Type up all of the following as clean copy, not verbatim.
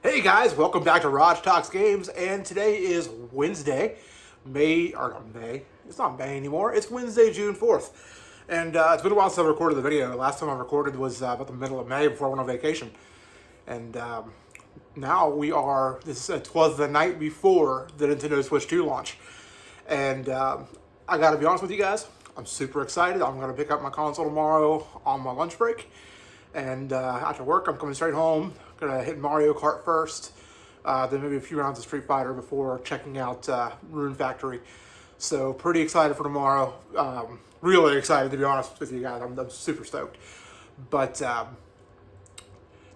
Hey guys, welcome back to Raj Talks Games, and today is Wednesday, it's not May anymore, it's Wednesday, June 4th. And it's been a while since I recorded the video. The last time I recorded was about the middle of May before I went on vacation. And now it was the night before the Nintendo Switch 2 launch. And I gotta be honest with you guys, I'm super excited. I'm gonna pick up my console tomorrow on my lunch break. And after work, I'm coming straight home. Gonna hit Mario Kart first, then maybe a few rounds of Street Fighter before checking out Rune Factory. So pretty excited for tomorrow. Really excited, to be honest with you guys. I'm super stoked. But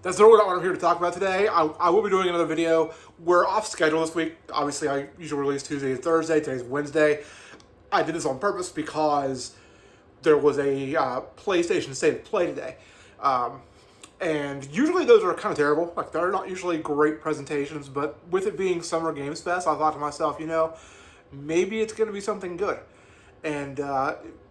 that's not what I'm here to talk about today. I will be doing another video. We're off schedule this week. Obviously, I usually release Tuesday and Thursday. Today's Wednesday. I did this on purpose because there was a PlayStation State of Play today. And usually those are kind of terrible. Like, they're not usually great presentations, but with it being Summer Games Fest, I thought to myself, maybe it's going to be something good. And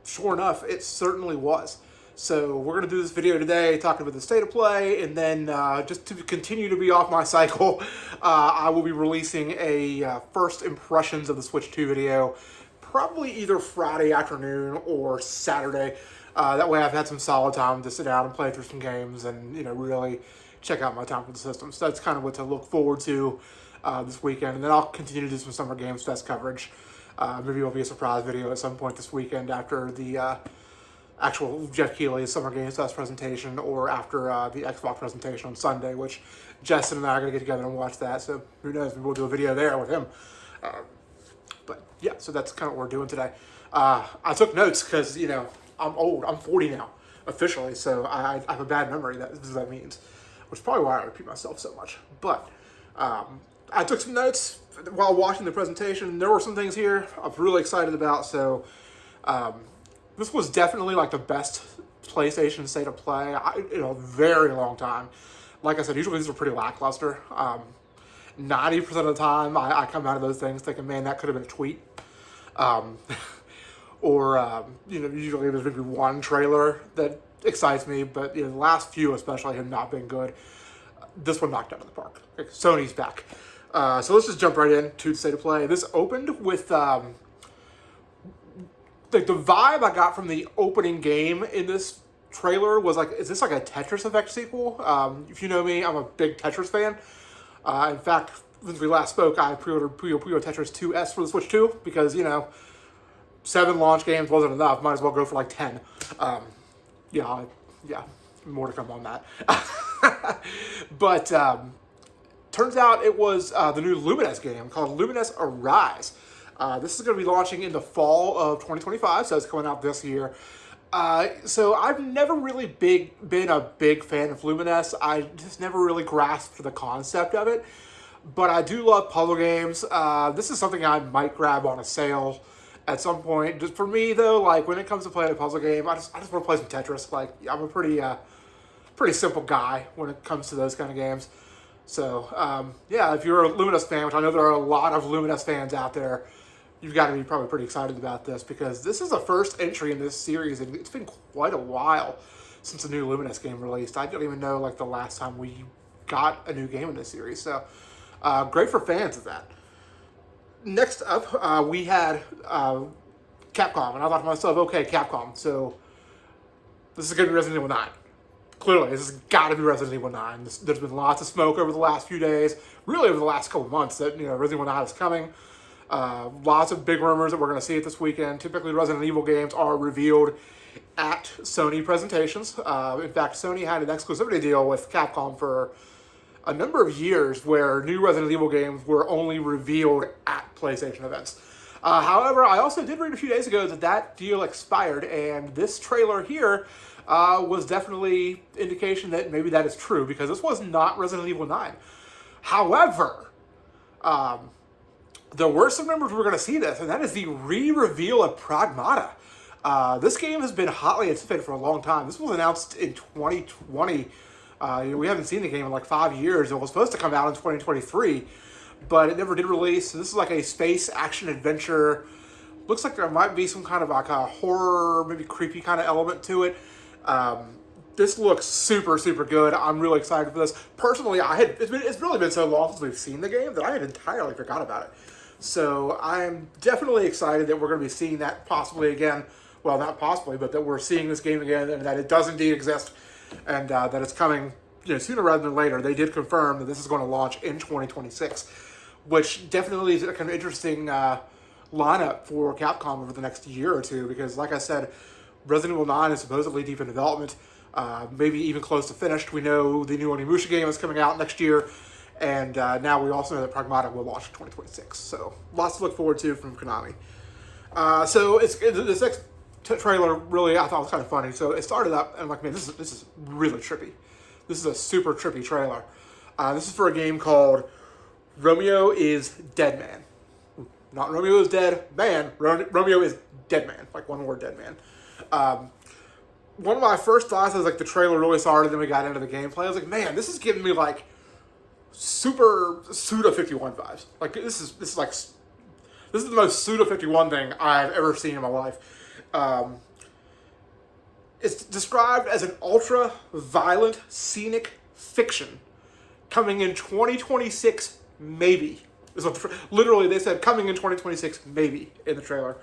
sure enough, it certainly was. So we're going to do this video today talking about the State of Play, and then just to continue to be off my cycle, I will be releasing a first impressions of the Switch 2 video, probably either Friday afternoon or Saturday. That way I've had some solid time to sit down and play through some games and, really check out my time for the system. So that's kind of what to look forward to this weekend. And then I'll continue to do some Summer Games Fest coverage. Maybe it'll be a surprise video at some point this weekend after the actual Jeff Keighley's Summer Games Fest presentation, or after the Xbox presentation on Sunday, which Justin and I are going to get together and watch that. So who knows, maybe we'll do a video there with him. But yeah, so that's kind of what we're doing today. I took notes because, I'm old. I'm 40 now, officially, so I have a bad memory. That means, which is probably why I repeat myself so much. But I took some notes while watching the presentation. There were some things here I'm really excited about. So this was definitely like the best PlayStation State of Play in a very long time. Like I said, usually these are pretty lackluster. 90% of the time, I come out of those things thinking, man, that could have been a tweet. Or, usually there's maybe one trailer that excites me, but the last few especially have not been good. This one knocked out of the park. Okay, Sony's back. So let's just jump right in to State of Play. This opened with, the vibe I got from the opening game in this trailer was like, is this like a Tetris Effect sequel? If you know me, I'm a big Tetris fan. In fact, since we last spoke, I pre-ordered Puyo Puyo Tetris 2S for the Switch 2 because, 7 launch games wasn't enough. Might as well go for like 10. Yeah, more to come on that. But turns out it was the new Lumines game called Lumines Arise. This is going to be launching in the fall of 2025, so it's coming out this year. So I've never really been a big fan of Lumines. I just never really grasped the concept of it. But I do love puzzle games. This is something I might grab on a sale at some point. Just for me though, like when it comes to playing a puzzle game, I just want to play some Tetris. Like I'm a pretty simple guy when it comes to those kind of games. So yeah, if you're a Lumines fan, which I know there are a lot of Lumines fans out there, you've got to be probably pretty excited about this because this is the first entry in this series, and it's been quite a while since the new Lumines game released. I don't even know like the last time we got a new game in this series. So great for fans of that. Next up, we had Capcom, and I thought to myself, okay, Capcom, so this is going to be Resident Evil 9. Clearly, this has got to be Resident Evil 9. There's been lots of smoke over the last few days, really over the last couple months, that Resident Evil 9 is coming. Lots of big rumors that we're going to see it this weekend. Typically, Resident Evil games are revealed at Sony presentations. In fact, Sony had an exclusivity deal with Capcom for a number of years where new Resident Evil games were only revealed at PlayStation events. However, I also did read a few days ago that deal expired, and this trailer here was definitely indication that maybe that is true, because this was not Resident Evil 9. However, there were some rumors we were going to see this, and that is the re-reveal of Pragmata. This game has been hotly anticipated for a long time. This was announced in 2020. We haven't seen the game in like 5 years. It was supposed to come out in 2023, but it never did release. So this is like a space action adventure. Looks like there might be some kind of like a horror, maybe creepy kind of element to it. This looks super, super good. I'm really excited for this. Personally, it's really been so long since we've seen the game that I had entirely forgot about it. So I'm definitely excited that we're going to be seeing that possibly again. Well, not possibly, but that we're seeing this game again and that it does indeed exist and that it's coming sooner rather than later. They did confirm that this is going to launch in 2026, which definitely is a kind of interesting lineup for Capcom over the next year or two because, like I said, Resident Evil 9 is supposedly deep in development, maybe even close to finished. We know the new Onimusha game is coming out next year, and now we also know that Pragmata will launch in 2026. So lots to look forward to from Konami. So this next trailer really I thought was kind of funny. So it started up, and I'm like, man, this is really trippy. This is a super trippy trailer. This is for a game called Romeo is Dead Man. Not Romeo is Dead Man. Romeo is Dead Man. Like one word, Dead Man. One of my first thoughts as like the trailer really started, then we got into the gameplay. I was like, man, this is giving me like super Suda 51 vibes. Like this is the most Suda 51 thing I've ever seen in my life. It's described as an ultra-violent, scenic fiction coming in 2026, maybe. Literally, they said coming in 2026, maybe, in the trailer.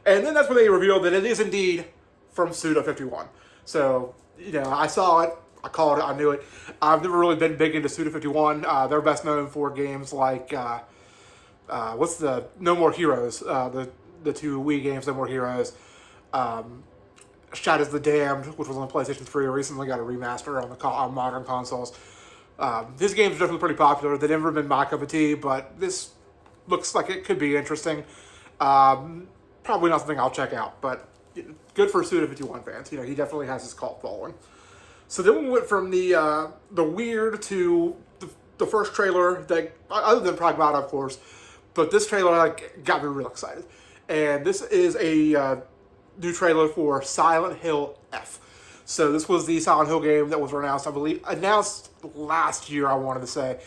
And then that's when they revealed that it is indeed from Suda 51. So, I saw it, I called it, I knew it. I've never really been big into Suda 51. They're best known for games like, what's the No More Heroes, the two Wii games, No More Heroes. Shadows the Damned, which was on PlayStation 3, recently got a remaster on modern consoles. His games are definitely pretty popular. They've never been my cup of tea, but this looks like it could be interesting. Probably not something I'll check out, but good for Suda 51 fans. He definitely has his cult following. So then we went from the weird to the first trailer that, other than Pragmata, of course, but this trailer got me real excited. And this is a new trailer for Silent Hill F. So this was the Silent Hill game that was announced last year, I wanted to say.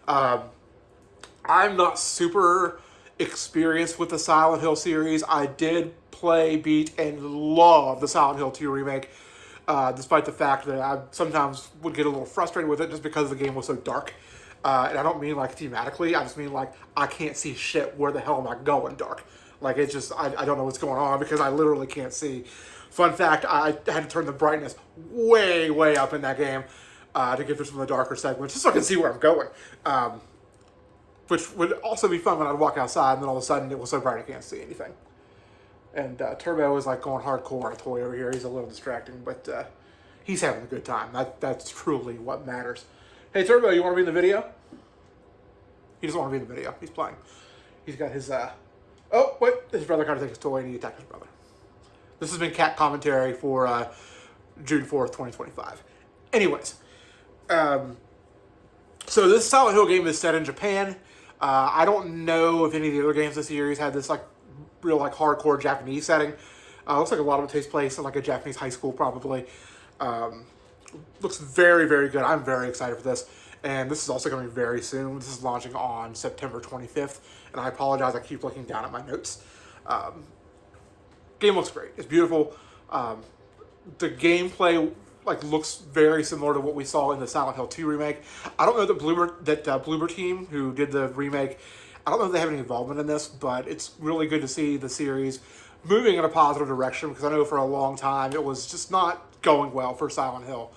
I'm not super experienced with the Silent Hill series. I did play, beat, and love the Silent Hill 2 remake, despite the fact that I sometimes would get a little frustrated with it just because the game was so dark. And I don't mean like thematically, I just mean like I can't see shit. Where the hell am I going dark? Like, it's just, I don't know what's going on because I literally can't see. Fun fact, I had to turn the brightness way, way up in that game to get through some of the darker segments, just so I can see where I'm going. Which would also be fun when I'd walk outside and then all of a sudden it was so bright I can't see anything. And Turbo is like going hardcore on a toy over here. He's a little distracting, but he's having a good time. That's truly what matters. Hey, Turbo, you want to be in the video? He doesn't want to be in the video. He's playing. He's got his... Oh, wait, his brother kind of takes his toy and he attacked his brother. This has been Cat Commentary for June 4th, 2025. Anyways, so this Silent Hill game is set in Japan. I don't know if any of the other games in the series had this real hardcore Japanese setting. Looks like a lot of it takes place in like a Japanese high school probably. Looks very, very good. I'm very excited for this. And this is also coming very soon. This is launching on September 25th. And I apologize, I keep looking down at my notes. Game looks great. It's beautiful. The gameplay looks very similar to what we saw in the Silent Hill 2 remake. I don't know that Bloober team who did the remake, I don't know if they have any involvement in this, but it's really good to see the series moving in a positive direction because I know for a long time it was just not going well for Silent Hill.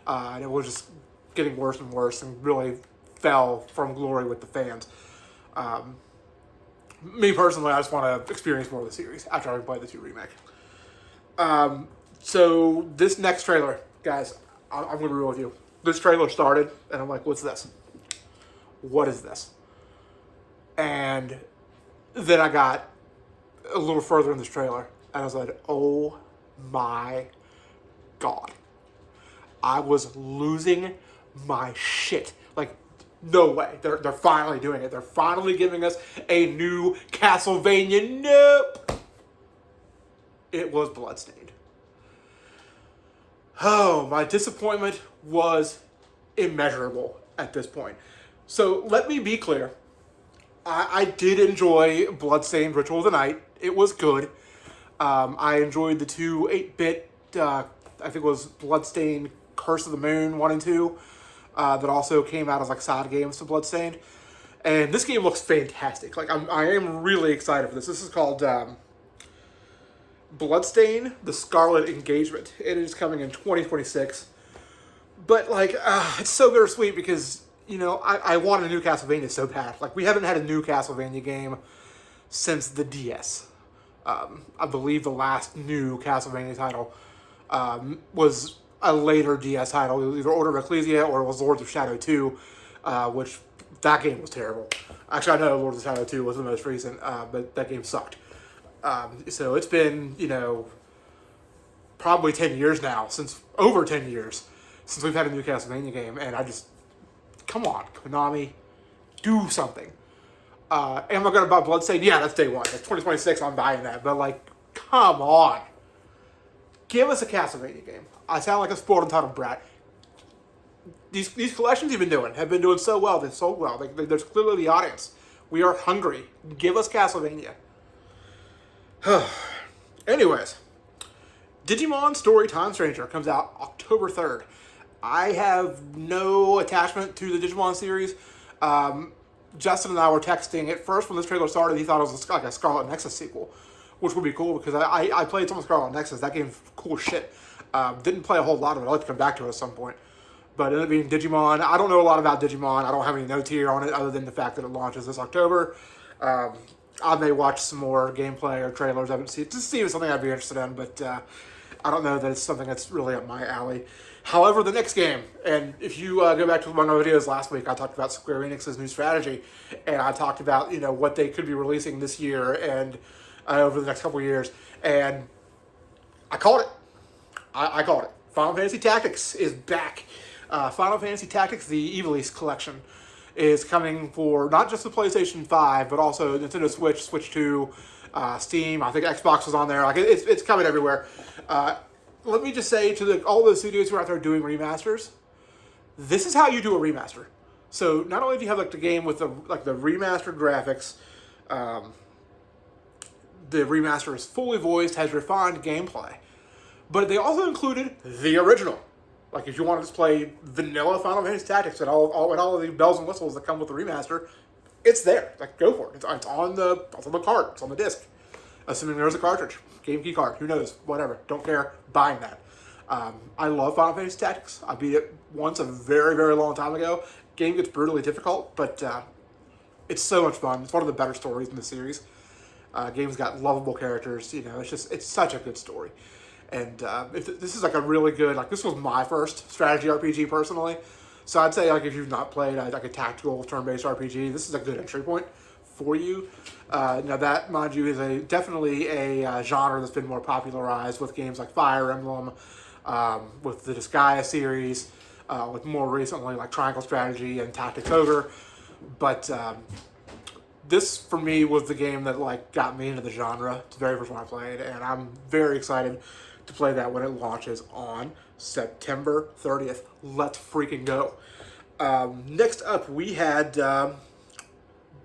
And it was just getting worse and worse and really fell from glory with the fans. Me personally, I just want to experience more of the series after I play the 2 remake. So this next trailer, guys, I'm going to be real with you. This trailer started, and I'm like, what's this? What is this? And then I got a little further in this trailer, and I was like, oh my God. I was losing my shit. No way. They're finally doing it. They're finally giving us a new Castlevania. Nope. It was Bloodstained. Oh, my disappointment was immeasurable at this point. So let me be clear. I did enjoy Bloodstained Ritual of the Night. It was good. I enjoyed the 2 8-bit, I think it was Bloodstained Curse of the Moon 1 and 2 that also came out as like side games to Bloodstained. And this game looks fantastic. Like I am really excited for this. This is called Bloodstain: The Scarlet Engagement. It is coming in 2026. But like it's so bittersweet because I want a new Castlevania so bad. Like we haven't had a new Castlevania game since the DS. I believe the last new Castlevania title was a later DS title. It was either Order of Ecclesia or it was Lords of Shadow 2, which that game was terrible. Actually, I know Lords of Shadow 2 was the most recent, but that game sucked. So it's been, probably 10 years now, over 10 years, since we've had a new Castlevania game, and come on, Konami, do something. Am I going to buy Bloodstained? Yeah, that's day one. That's 2026, I'm buying that. But, like, come on. Give us a Castlevania game. I sound like a spoiled entitled brat. These collections have been doing so well. They've sold well. There's clearly the audience. We are hungry. Give us Castlevania. Anyways, Digimon Story Time Stranger comes out October 3rd. I have no attachment to the Digimon series. Justin and I were texting at first when this trailer started. He thought it was like a Scarlet Nexus sequel, which would be cool because I played some of Scarlet Nexus. That game's cool as shit. Didn't play a whole lot of it. I'd like to come back to it at some point. But it ended up being Digimon. I don't know a lot about Digimon. I don't have any notes here on it other than the fact that it launches this October. I may watch some more gameplay or trailers. I haven't seen just see if it's something I'd be interested in, but I don't know that it's something that's really up my alley. However, the next game, and if you go back to one of my videos last week, I talked about Square Enix's new strategy, and I talked about what they could be releasing this year and over the next couple of years, and I called it. I called it. Final Fantasy Tactics is back. Final Fantasy Tactics, the Evilise collection, is coming for not just the PlayStation 5, but also Nintendo Switch, Switch 2, Steam. I think Xbox was on there. Like it's coming everywhere. Let me just say to all the studios who are out there doing remasters, this is how you do a remaster. So not only do you have like the game with the remastered graphics, the remaster is fully voiced, has refined gameplay, but they also included the original. Like if you want to just play vanilla Final Fantasy Tactics and all of the bells and whistles that come with the remaster, it's there. Like go for it. It's on the card. It's on the disc. Assuming there's a cartridge, game key card. Who knows? Whatever. Don't care. Buying that. I love Final Fantasy Tactics. I beat it once a very, very long time ago. Game gets brutally difficult, but it's so much fun. It's one of the better stories in the series. Game's got lovable characters. It's such a good story. And if this is like a really good, this was my first strategy RPG personally. So I'd say if you've not played like a tactical turn-based RPG, this is a good entry point for you. Now that, mind you, is definitely a genre that's been more popularized with games like Fire Emblem, with the Disgaea series, with more recently like Triangle Strategy and Tactics Ogre. But this, for me, was the game that got me into the genre. It's the very first one I played, and I'm very excited to play that when it launches on September 30th. Let's freaking go. Next up, we had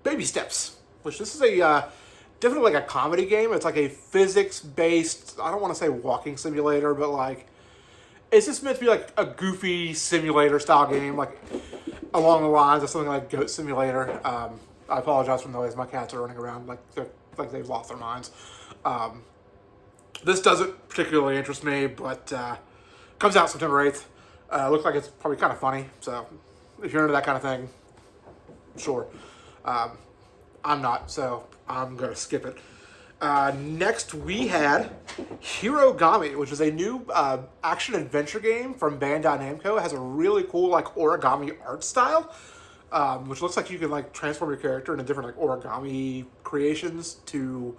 Baby Steps, which this is definitely like a comedy game. It's like a physics-based, I don't want to say walking simulator, but it's just meant to be like a goofy simulator style game, along the lines of something like Goat Simulator. I apologize for the noise. My cats are running around like they've lost their minds. This doesn't particularly interest me, but comes out September 8th. Looks like it's probably kind of funny, so if you're into that kind of thing, sure. I'm not, so I'm going to skip it. Next, we had Hirogami, which is a new action-adventure game from Bandai Namco. It has a really cool origami art style, which looks like you can transform your character into different origami creations to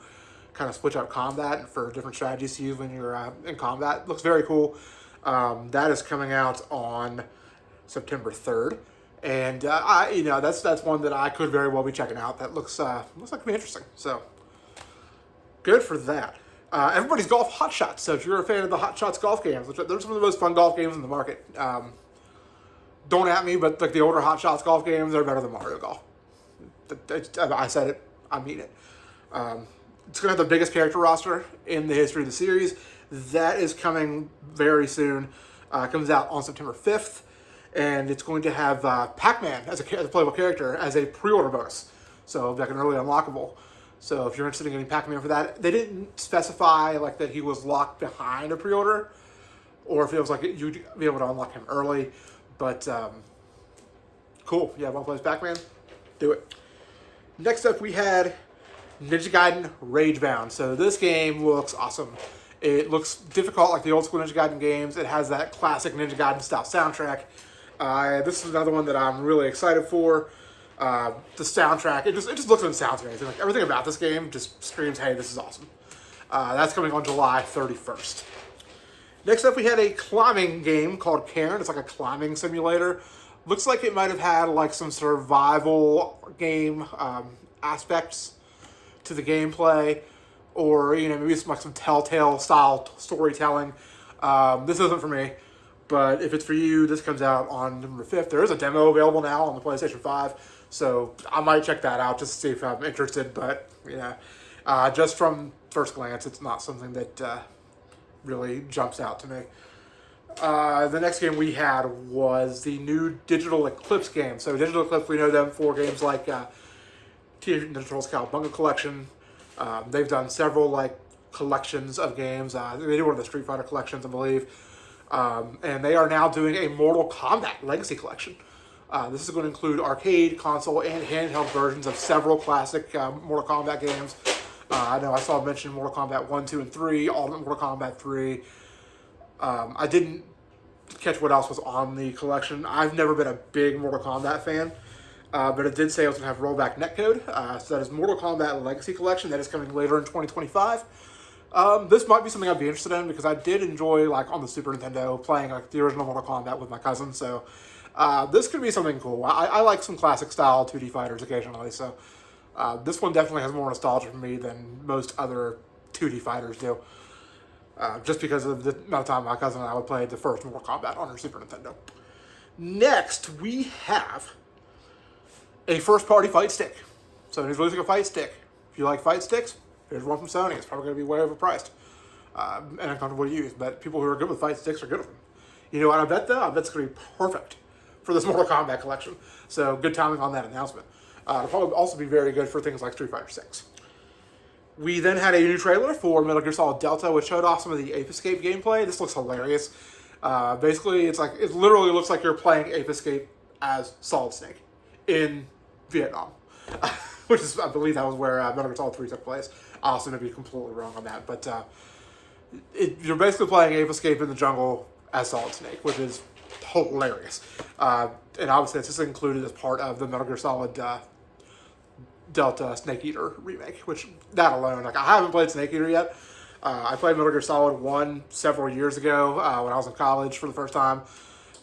kind of switch out combat for different strategies to use when you're in combat. Looks very cool. That is coming out on September 3rd, and that's one that I could very well be checking out. That looks like it'd be interesting. So good for that. Everybody's Golf Hot Shots. So if you're a fan of the Hot Shots golf games, which they're some of the most fun golf games in the market. Don't at me, but the older Hot Shots golf games are better than Mario Golf. I said it. I mean it. It's going to have the biggest character roster in the history of the series. That is coming very soon. Comes out on September 5th, and it's going to have Pac-Man as a playable character as a pre-order bonus. So like an early unlockable. So if you're interested in getting Pac-Man for that, they didn't specify like that he was locked behind a pre-order, or if it was like you'd be able to unlock him early. But cool, yeah, want to play as Pac-Man? Do it. Next up, we had Ninja Gaiden Ragebound. So this game looks awesome. It looks difficult like the old school Ninja Gaiden games. It has that classic Ninja Gaiden style soundtrack. This is another one that I'm really excited for. The soundtrack, it just looks and sounds amazing. Like everything about this game just screams, hey, this is awesome. That's coming on July 31st. Next up, we had a climbing game called Cairn. It's like a climbing simulator. Looks like it might have had like some survival game aspects to the gameplay, or maybe some like some Telltale style storytelling. This isn't for me, but if it's for you, this comes out on November 5th. There is a demo available now on the PlayStation 5, so I might check that out just to see if I'm interested. But just from first glance, it's not something that really jumps out to me. The next game we had was the new Digital Eclipse game. So Digital Eclipse, we know them for games like Teenage Mutant Ninja Turtles Cowabunga Collection. They've done several like collections of games. They did one of the Street Fighter collections, I believe. And they are now doing a Mortal Kombat Legacy Collection. This is going to include arcade, console, and handheld versions of several classic Mortal Kombat games. I know I saw mention Mortal Kombat 1, 2, and 3, Ultimate Mortal Kombat 3. I didn't catch what else was on the collection. I've never been a big Mortal Kombat fan, but it did say it was going to have rollback netcode. So that is Mortal Kombat Legacy Collection. That is coming later in 2025. This might be something I'd be interested in because I did enjoy, like, on the Super Nintendo, playing like the original Mortal Kombat with my cousin. So this could be something cool. I like some classic style 2D fighters occasionally. So this one definitely has more nostalgia for me than most other 2D fighters do. Just because of the amount of time my cousin and I would play the first Mortal Kombat on our Super Nintendo. Next, we have a first-party fight stick. Sony's releasing a fight stick. If you like fight sticks, here's one from Sony. It's probably going to be way overpriced and uncomfortable to use, but people who are good with fight sticks are good with them. You know what I bet, though? I bet it's going to be perfect for this Mortal Kombat collection. So good timing on that announcement. It'll probably also be very good for things like Street Fighter 6. We then had a new trailer for Metal Gear Solid Delta, which showed off some of the Ape Escape gameplay. This looks hilarious. Basically, it literally looks like you're playing Ape Escape as Solid Snake in Vietnam, which is, I believe, that was where Metal Gear Solid 3 took place. I also may be completely wrong on that, but you're basically playing Ape Escape in the jungle as Solid Snake, which is hilarious. And obviously, this is included as part of the Metal Gear Solid Delta Snake Eater remake, which that alone, like I haven't played Snake Eater yet. I played Metal Gear Solid 1 several years ago when I was in college for the first time.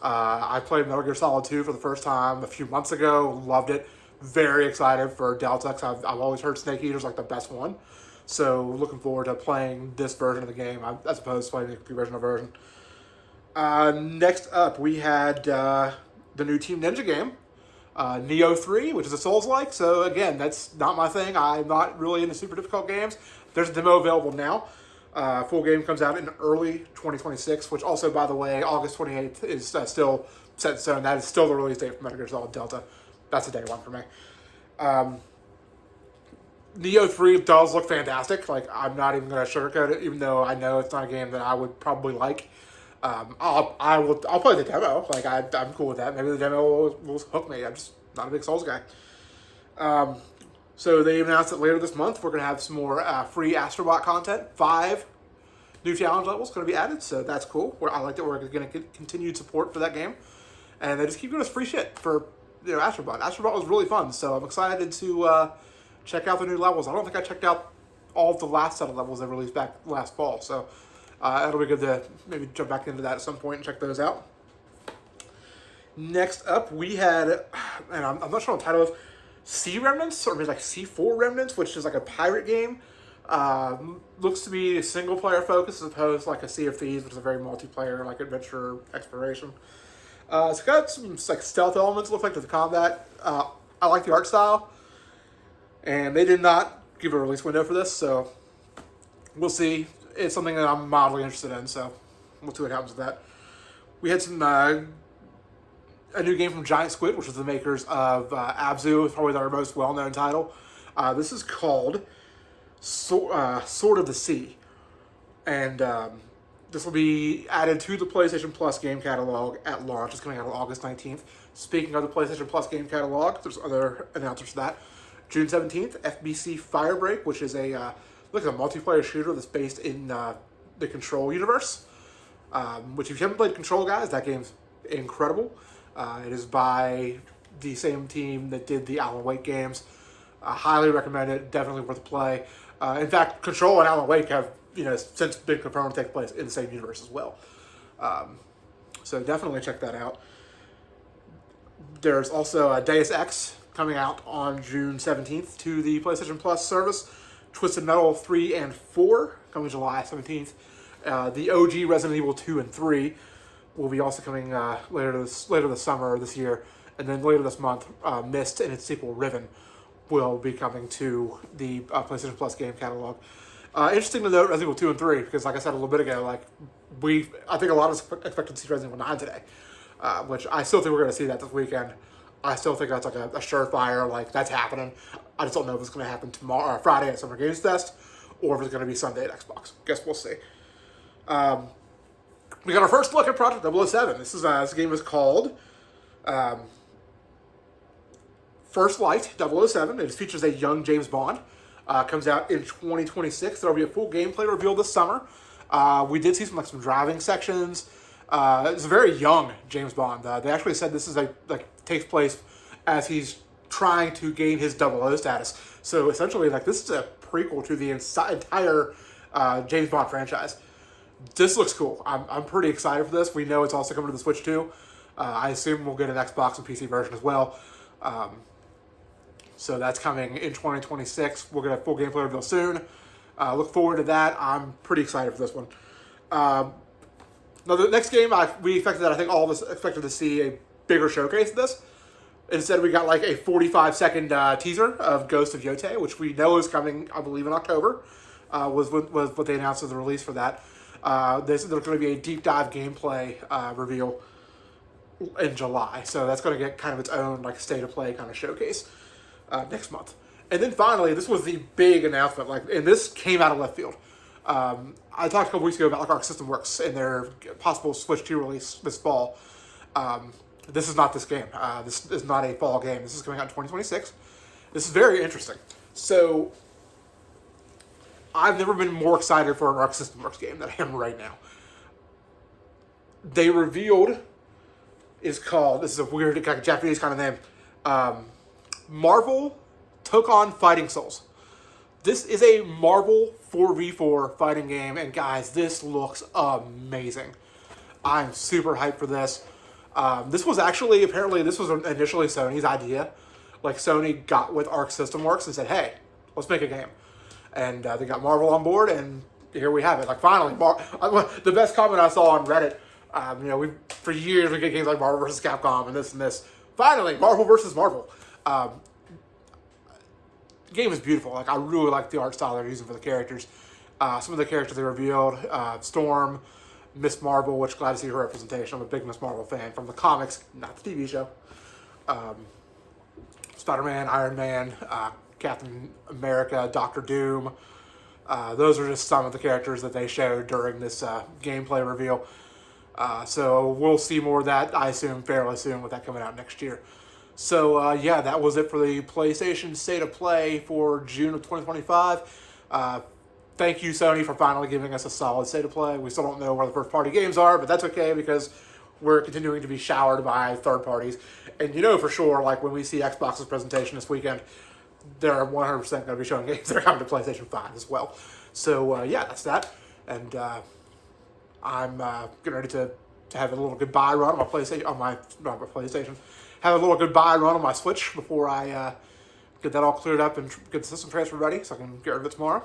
I played Metal Gear Solid 2 for the first time a few months ago. Loved it. Very excited for Delta because I've always heard Snake Eater's like the best one. So looking forward to playing this version of the game as opposed to playing the original version. Next up, we had the new Team Ninja game. Neo 3, which is a Souls-like, so again, that's not my thing. I'm not really into super difficult games. There's a demo available now. Full game comes out in early 2026, which also, by the way, August 28th is still set in stone. That is still the release date for Metal Gear Solid Delta. That's a day one for me. Neo 3 does look fantastic. Like, I'm not even going to sugarcoat it, even though I know it's not a game that I would probably like. I'll play the demo. Like I'm cool with that. Maybe the demo will hook me. I'm just not a big Souls guy. So they announced that later this month we're gonna have some more free Astrobot content. 5 new challenge levels going to be added. So that's cool. I like that we're gonna get continued support for that game, and they just keep giving us free shit for Astrobot. Astrobot was really fun. So I'm excited to check out the new levels. I don't think I checked out all of the last set of levels they released back last fall. So. It'll be good to maybe jump back into that at some point and check those out. Next up, we had, and I'm not sure what the title is, Sea Remnants, or maybe like C4 Remnants, which is like a pirate game. Looks to be a single player focus as opposed to like a Sea of Thieves, which is a very multiplayer, like adventure exploration. It's got some like stealth elements, look like, to the combat. I like the art style, and they did not give a release window for this, so we'll see. It's something that I'm mildly interested in, so we'll see what happens with that. We had a new game from Giant Squid, which is the makers of Abzu, probably their most well-known title. This is called Sword of the Sea. And this will be added to the PlayStation Plus game catalog at launch. It's coming out on August 19th. Speaking of the PlayStation Plus game catalog, there's other announcements for that. June 17th, FBC Firebreak, which is a multiplayer shooter that's based in the Control universe. Which, if you haven't played Control, guys, that game's incredible. It is by the same team that did the Alan Wake games. Highly recommend it. Definitely worth a play. In fact, Control and Alan Wake have since been confirmed to take place in the same universe as well. So definitely check that out. There's also Deus Ex coming out on June 17th to the PlayStation Plus service. Twisted Metal 3 and 4 coming July 17th. The OG Resident Evil 2 and 3 will be also coming later this summer this year. And then later this month, Myst and its sequel Riven will be coming to the PlayStation Plus game catalog. Interesting to note Resident Evil 2 and 3, because like I said a little bit ago, I think a lot of us expected to see Resident Evil 9 today, which I still think we're going to see that this weekend. I still think that's like a surefire, that's happening. I just don't know if it's going to happen tomorrow, Friday at Summer Games Fest, or if it's going to be Sunday at Xbox. Guess we'll see. We got our first look at Project 007. This game is called First Light 007. It features a young James Bond. Comes out in 2026. There will be a full gameplay reveal this summer. We did see some driving sections. It's a very young James Bond. They actually said this is takes place as he's trying to gain his 00 status. So essentially, this is a prequel to the entire James Bond franchise. This looks cool. I'm pretty excited for this. We know it's also coming to the Switch too. I assume we'll get an Xbox and PC version as well. So that's coming in 2026. We'll get a full gameplay reveal soon. Look forward to that. I'm pretty excited for this one. Now, the next game, we expected that. I think all of us expected to see a bigger showcase of this. Instead, we got a 45-second teaser of Ghost of Yotei, which we know is coming, I believe, in October. Was what they announced as the release for that. There's going to be a deep dive gameplay reveal in July. So that's going to get kind of its own state of play kind of showcase next month. And then finally, this was the big announcement. And this came out of left field. I talked a couple weeks ago about Arc System Works and their possible Switch 2 release this fall. This is not this game. This is not a fall game. This is coming out in 2026. This is very interesting. So, I've never been more excited for an Arc System Works game than I am right now. They revealed, this is a weird Japanese kind of name, Marvel took on Fighting Souls. This is a Marvel 4v4 fighting game, and guys, this looks amazing. I'm super hyped for this. This was initially Sony's idea. Sony got with Arc System Works and said, hey, let's make a game. And they got Marvel on board, and here we have it. Finally, the best comment I saw on Reddit, for years we get games like Marvel vs. Capcom and this. Finally, Marvel vs. Marvel. The game is beautiful. I really like the art style they're using for the characters. Some of the characters they revealed, Storm, Miss Marvel, which glad to see her representation. I'm a big Miss Marvel fan from the comics, not the TV show. Spider-Man, Iron Man, Captain America, Doctor Doom. Those are just some of the characters that they showed during this gameplay reveal. So we'll see more of that, I assume, fairly soon with that coming out next year. So, yeah, that was it for the PlayStation State of Play for June of 2025. Thank you, Sony, for finally giving us a solid State of Play. We still don't know where the first-party games are, but that's okay because we're continuing to be showered by third parties. And you know for sure, when we see Xbox's presentation this weekend, they're 100% going to be showing games that are coming to PlayStation 5 as well. So, yeah, that's that. And I'm getting ready to have a little goodbye run on my PlayStation, have a little goodbye run on my Switch before I get that all cleared up and get the system transfer ready so I can get rid of it tomorrow.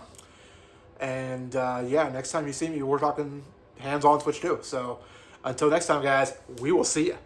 And yeah, next time you see me, we're talking hands-on Switch too. So until next time, guys, we will see you.